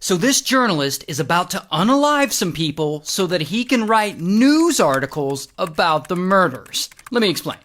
So this journalist is about to unalive some people so that he can write news articles about the murders. Let me explain.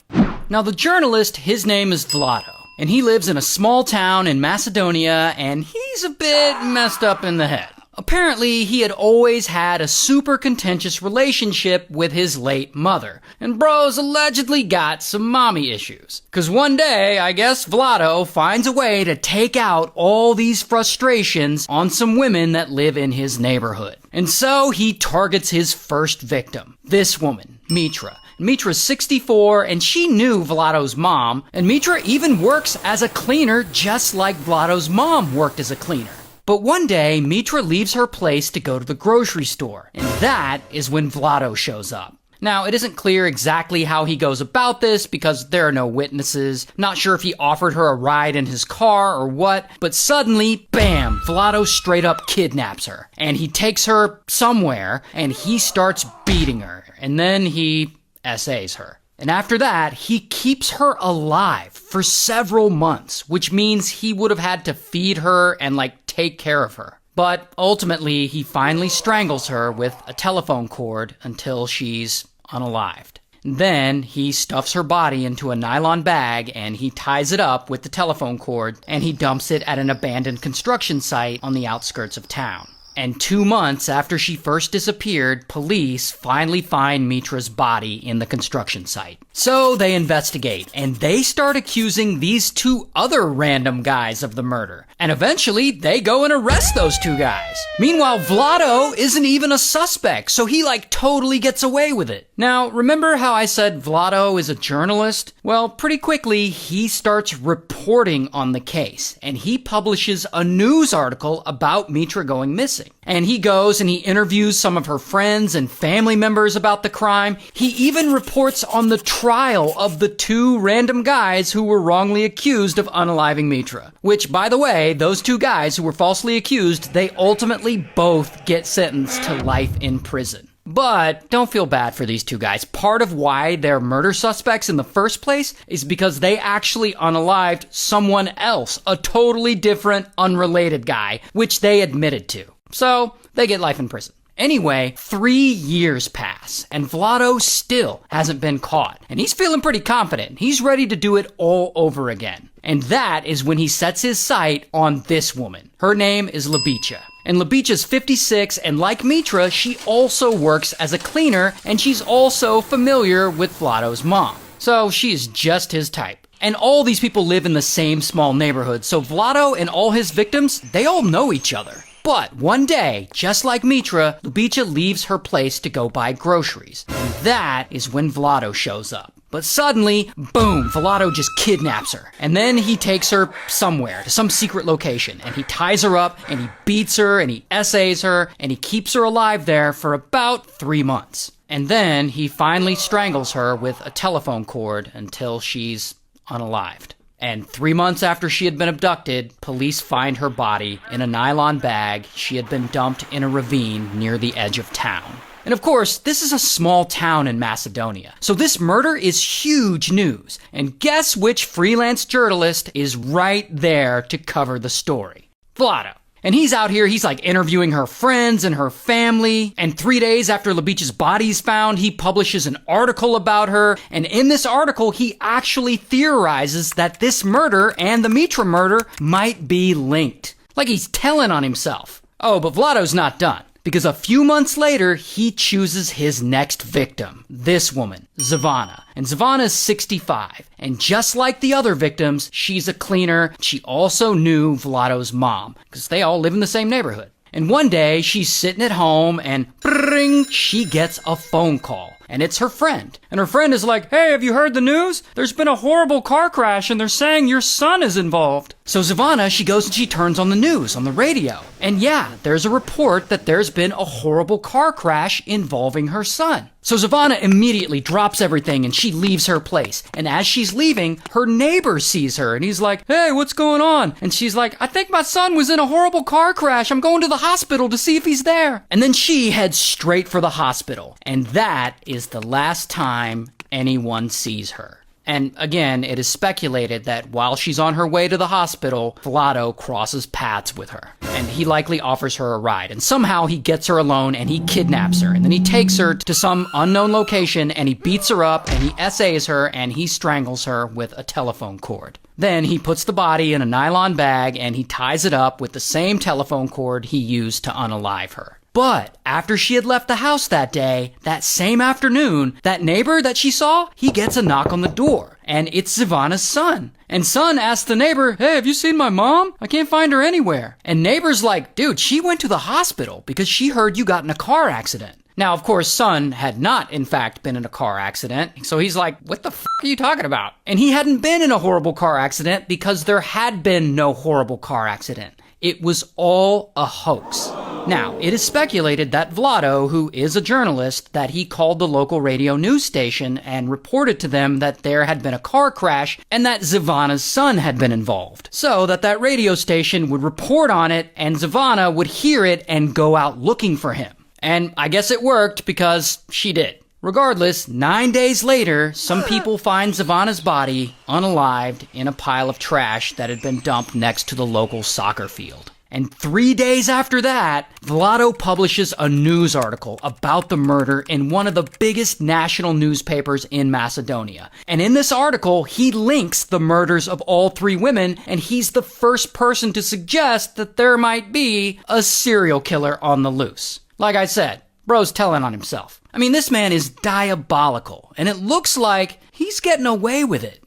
Now the journalist, his name is Vlado, and he lives in a small town in Macedonia, and he's a bit messed up in the head. Apparently, he had always had a super contentious relationship with his late mother, and bro's allegedly got some mommy issues. 'Cause one day, I guess Vlado finds a way to take out all these frustrations on some women that live in his neighborhood. And so he targets his first victim, this woman, Mitra. Mitra's 64, and she knew Vlado's mom, and Mitra even works as a cleaner just like Vlado's mom worked as a cleaner. But one day, Mitra leaves her place to go to the grocery store, and that is when Vlado shows up. Now, it isn't clear exactly how he goes about this because there are no witnesses. Not sure if he offered her a ride in his car or what, but suddenly, bam, Vlado straight up kidnaps her. And he takes her somewhere, and he starts beating her, and then he essays her. And after that, he keeps her alive for several months, which means he would have had to feed her and take care of her. But ultimately, he finally strangles her with a telephone cord until she's unalived. Then he stuffs her body into a nylon bag and he ties it up with the telephone cord and he dumps it at an abandoned construction site on the outskirts of town. And 2 months after she first disappeared, police finally find Mitra's body in the construction site. So they investigate, and they start accusing these 2 other random guys of the murder. And eventually, they go and arrest those 2 guys. Meanwhile, Vlado isn't even a suspect, so he totally gets away with it. Now, remember how I said Vlado is a journalist? Well, pretty quickly, he starts reporting on the case, and he publishes a news article about Mitra going missing. And he goes and he interviews some of her friends and family members about the crime. He even reports on the trial of the 2 random guys who were wrongly accused of unaliving Mitra. Which, by the way, those 2 guys who were falsely accused, they ultimately both get sentenced to life in prison. But don't feel bad for these 2 guys. Part of why they're murder suspects in the first place is because they actually unalived someone else, a totally different, unrelated guy, which they admitted to. So they get life in prison. Anyway, 3 years pass, and Vlado still hasn't been caught. And he's feeling pretty confident. He's ready to do it all over again. And that is when he sets his sight on this woman. Her name is Ljubica. And Ljubica's 56, and like Mitra, she also works as a cleaner, and she's also familiar with Vlado's mom. So she is just his type. And all these people live in the same small neighborhood, so Vlado and all his victims, they all know each other. But one day, just like Mitra, Ljubica leaves her place to go buy groceries. And that is when Vlado shows up. But suddenly, boom, Vlado just kidnaps her. And then he takes her somewhere, to some secret location. And he ties her up, and he beats her, and he essays her, and he keeps her alive there for about 3 months. And then he finally strangles her with a telephone cord until she's unalived. And 3 months after she had been abducted, police find her body in a nylon bag. She had been dumped in a ravine near the edge of town. And of course, this is a small town in Macedonia. So this murder is huge news. And guess which freelance journalist is right there to cover the story? Vlado. And he's out here, he's interviewing her friends and her family. And 3 days after Ljubica's body's found, he publishes an article about her. And in this article, he actually theorizes that this murder and the Mitra murder might be linked. He's telling on himself. Oh, but Vlado's not done. Because a few months later, he chooses his next victim, this woman, Zvana. And Zvana is 65. And just like the other victims, she's a cleaner. She also knew Vlado's mom, because they all live in the same neighborhood. And one day, she's sitting at home and ring, she gets a phone call. And it's her friend. And her friend is like, "Hey, have you heard the news? There's been a horrible car crash and they're saying your son is involved." So Zvana, she goes and she turns on the news, on the radio. And yeah, there's a report that there's been a horrible car crash involving her son. So Zvana immediately drops everything and she leaves her place. And as she's leaving, her neighbor sees her and he's like, "Hey, what's going on?" And she's like, "I think my son was in a horrible car crash. I'm going to the hospital to see if he's there." And then she heads straight for the hospital. And that is the last time anyone sees her. And again, it is speculated that while she's on her way to the hospital, Vlado crosses paths with her. And he likely offers her a ride. And somehow he gets her alone and he kidnaps her. And then he takes her to some unknown location and he beats her up and he essays her and he strangles her with a telephone cord. Then he puts the body in a nylon bag and he ties it up with the same telephone cord he used to unalive her. But after she had left the house that day, that same afternoon, that neighbor that she saw, he gets a knock on the door. And it's Savannah's son. And son asks the neighbor, "Hey, have you seen my mom? I can't find her anywhere." And neighbor's like, "Dude, she went to the hospital because she heard you got in a car accident." Now, of course, son had not, in fact, been in a car accident. So he's like, "What the f*** are you talking about?" And he hadn't been in a horrible car accident because there had been no horrible car accident. It was all a hoax. Now, it is speculated that Vlado, who is a journalist, that he called the local radio news station and reported to them that there had been a car crash and that Zavana's son had been involved. So that radio station would report on it and Zavana would hear it and go out looking for him. And I guess it worked because she did. Regardless, 9 days later, some people find Zavana's body unalived in a pile of trash that had been dumped next to the local soccer field. And 3 days after that, Vlado publishes a news article about the murder in one of the biggest national newspapers in Macedonia. And in this article, he links the murders of all three women, and he's the first person to suggest that there might be a serial killer on the loose. Like I said, bro's telling on himself. I mean, this man is diabolical, and it looks like he's getting away with it.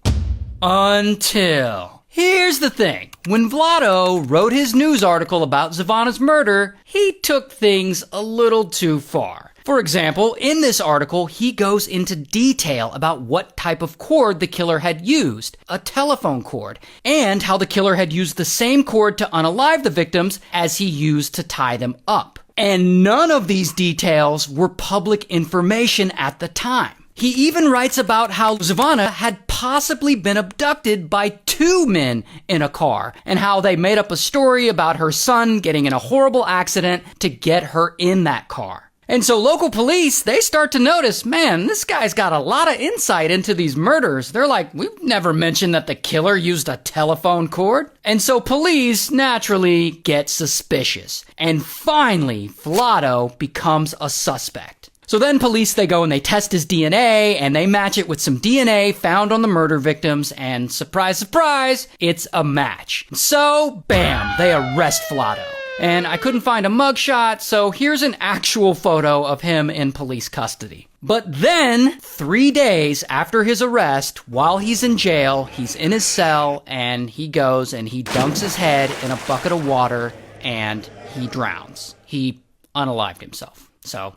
Until... Here's the thing. When Vlado wrote his news article about Zavana's murder, he took things a little too far. For example, in this article, he goes into detail about what type of cord the killer had used, a telephone cord, and how the killer had used the same cord to unalive the victims as he used to tie them up. And none of these details were public information at the time. He even writes about how Zavana had possibly been abducted by two men in a car, and how they made up a story about her son getting in a horrible accident to get her in that car. And so local police, they start to notice, man, this guy's got a lot of insight into these murders. They're like, we've never mentioned that the killer used a telephone cord. And so police naturally get suspicious. And finally, Vlado becomes a suspect. So then police, they go and they test his DNA and they match it with some DNA found on the murder victims, and surprise, surprise, it's a match. So, bam, they arrest Vlado. And I couldn't find a mugshot, so here's an actual photo of him in police custody. But then, 3 days after his arrest, while he's in jail, he's in his cell, and he goes and he dunks his head in a bucket of water, and he drowns. He unalived himself. So,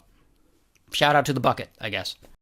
shout out to the bucket, I guess.